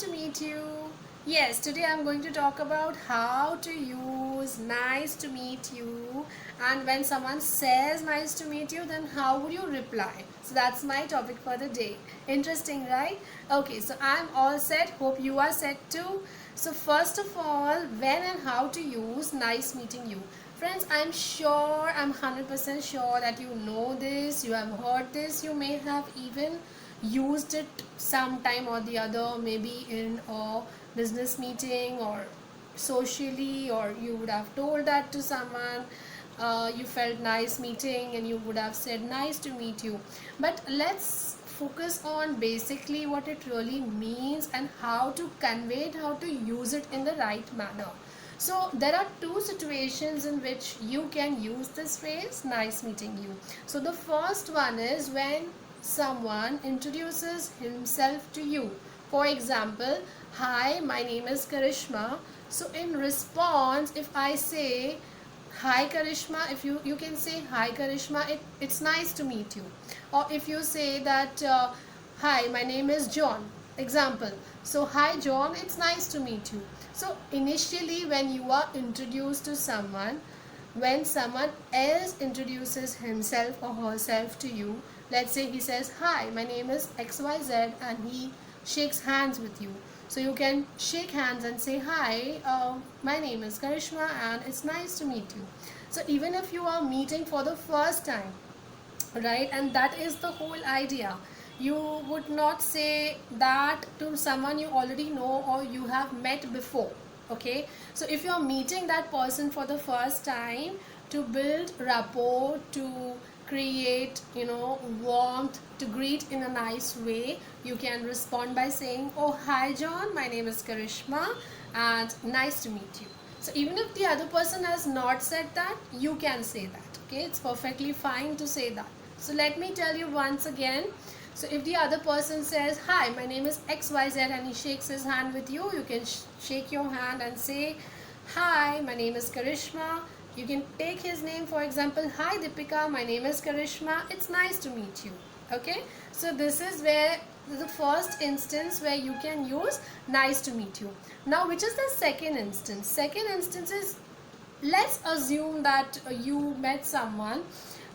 to meet you. Yes, today I'm going to talk about how to use nice to meet you, and when someone says nice to meet you, then how would you reply? So that's my topic for the day. Interesting, right? Okay, so I'm all set. Hope you are set too. So first of all, when and how to use nice meeting you. Friends, I'm 100% sure that you know this, you have heard this, you may have even used it sometime or the other, maybe in a business meeting or socially, or you would have told that to someone. You felt nice meeting and you would have said nice to meet you. But let's focus on basically what it really means and how to convey it, how to use it in the right manner. So there are two situations in which you can use this phrase, nice meeting you. So the first one is when someone introduces himself to you. For example, hi, my name is Karishma. So in response, if I say hi Karishma, if you can say hi Karishma, it's nice to meet you. Or if you say that hi, my name is John, example, so hi John, it's nice to meet you. So initially when you are introduced to someone, when someone else introduces himself or herself to you, let's say he says hi, my name is XYZ, and he shakes hands with you. So you can shake hands and say hi, my name is Karishma and it's nice to meet you. So even if you are meeting for the first time, right, and that is the whole idea, you would not say that to someone you already know or you have met before. Okay, so if you're meeting that person for the first time, to build rapport, to create warmth, to greet in a nice way, you can respond by saying, oh hi John, my name is Karishma and nice to meet you. So even if the other person has not said that, you can say that. Okay, it's perfectly fine to say that. So let me tell you once again. So if the other person says, hi, my name is XYZ, and he shakes his hand with you, you can shake your hand and say, hi, my name is Karishma. You can take his name, for example, hi Deepika, my name is Karishma, it's nice to meet you. Okay, so this is where the first instance where you can use nice to meet you. Now, which is the second instance? Second instance is, let's assume that you met someone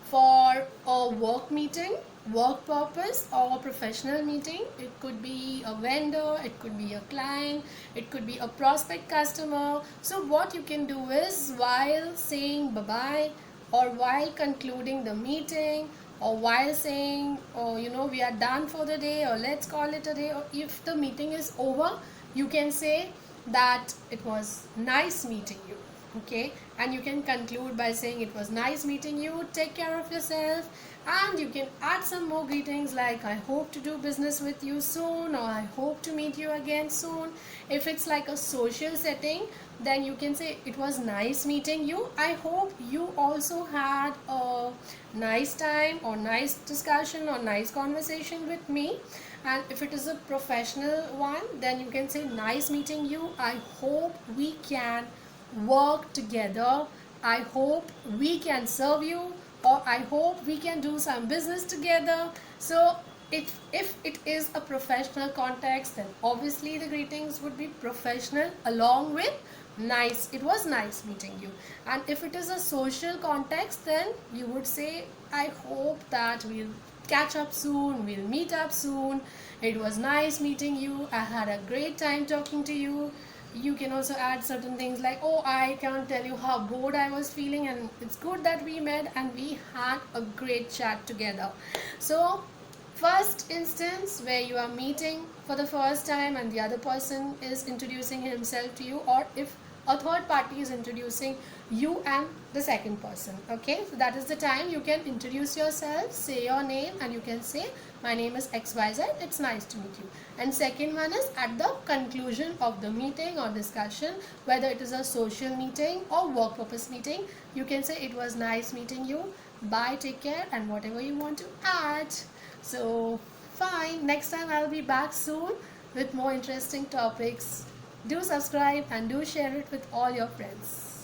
for a work meeting, work purpose, or a professional meeting. It could be a vendor, it could be a client, it could be a prospect customer. So what you can do is, while saying bye bye, or while concluding the meeting, or while saying, oh we are done for the day, or let's call it a day, or if the meeting is over, you can say that it was nice meeting you. Okay, and you can conclude by saying it was nice meeting you, take care of yourself, and you can add some more greetings like I hope to do business with you soon, or I hope to meet you again soon. If it's like a social setting, then you can say it was nice meeting you, I hope you also had a nice time or nice discussion or nice conversation with me. And if it is a professional one, then you can say nice meeting you, I hope we can work together, I hope we can serve you, or I hope we can do some business together. So if it is a professional context, then obviously the greetings would be professional along with nice, it was nice meeting you. And if it is a social context, then you would say I hope that we'll catch up soon, we'll meet up soon, it was nice meeting you, I had a great time talking to you. You can also add certain things like, oh, I can't tell you how bored I was feeling, and it's good that we met and we had a great chat together. So first instance where you are meeting for the first time and the other person is introducing himself to you, or if a third party is introducing you and the second person. Okay, so that is the time you can introduce yourself, say your name, and you can say my name is XYZ, it's nice to meet you. And second one is at the conclusion of the meeting or discussion, whether it is a social meeting or work purpose meeting, you can say it was nice meeting you, bye, take care, and whatever you want to add. So fine, next time I'll be back soon with more interesting topics. Do subscribe and do share it with all your friends.